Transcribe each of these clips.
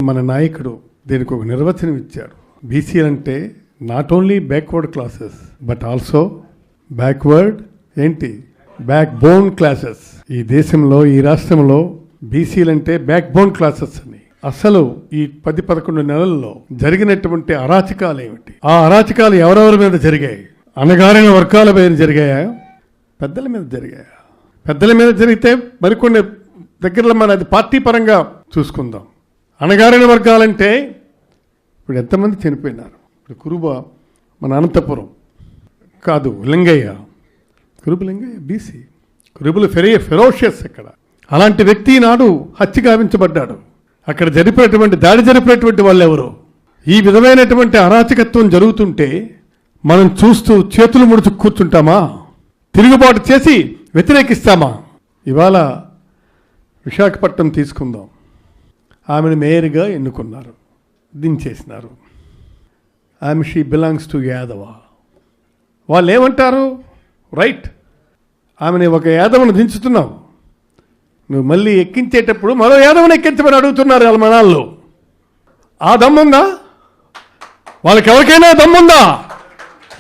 మన నాయకుడు దీనికి ఒక నిర్వచనం ఇచ్చాడు. బీసీ అంటే not only backward classes but also backward back bone classes. ఈ దేశంలో ఈ రాష్ట్రంలో బీసీలంటే బ్యాక్ బోన్ క్లాసెస్ అని. అసలు ఈ 10-11 నెలల్లో జరిగినటువంటి అరాచకాలు ఏమిటి? ఆ అరాచకాలు ఎవరెవరి మీద జరిగాయి? అణగారిన వర్గాల మీద జరిగాయా? పెద్దల మీద జరిగాయా? పెద్దల మీద జరిగితే మరికొన్ని దగ్గరలో మన అది పార్టీ పరంగా చూసుకుందాం. అణగారిన వర్గాలంటే ఇప్పుడు ఎంతమంది చనిపోయినారు? ఇప్పుడు కురుబ మన అనంతపురం కాదు, లింగయ్య, కురుబు లింగయ్య బీసీ, కురుబులు ఫెరోషియస్. అక్కడ అలాంటి వ్యక్తి నాడు హత్య గావించబడ్డాడు. అక్కడ దాడి జరిపినటువంటి వాళ్ళు ఎవరు? ఈ విధమైనటువంటి అరాచకత్వం జరుగుతుంటే మనం చూస్తూ చేతులు ముడుచు కూర్చుంటామా? తిరుగుబాటు చేసి వ్యతిరేకిస్తామా? ఇవాళ విశాఖపట్నం తీసుకుందాం. ఆమెను మేయర్గా ఎన్నుకున్నారు, దించేసినారు. She belongs to Yadava. వాళ్ళు ఏమంటారు? రైట్, ఆమెని ఒక యాదవను దించుతున్నావు, నువ్వు మళ్ళీ ఎక్కించేటప్పుడు మరో యాదవని ఎక్కించమని అడుగుతున్నారు వాళ్ళ మనాల్లో. ఆ దమ్ముందా? వాళ్ళకి ఎవరికైనా దమ్ముందా?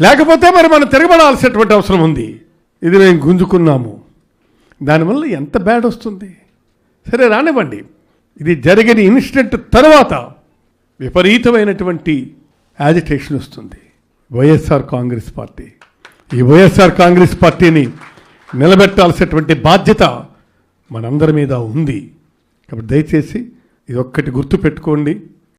లేకపోతే మరి మనం తిరగబడాల్సినటువంటి అవసరం ఉంది. ఇది మేము గుంజుకున్నాము, దానివల్ల ఎంత బ్యాడ్ వస్తుంది. సరే రానివ్వండి. ఇది జరిగిన ఇన్సిడెంట్ తర్వాత విపరీతమైనటువంటి యాజిటేషన్ వస్తుంది. వైఎస్ఆర్ కాంగ్రెస్ పార్టీ, ఈ వైఎస్ఆర్ కాంగ్రెస్ పార్టీని నిలబెట్టాల్సినటువంటి బాధ్యత మనందరి మీద ఉంది. కాబట్టి దయచేసి ఇది ఒక్కటి గుర్తు పెట్టుకోండి.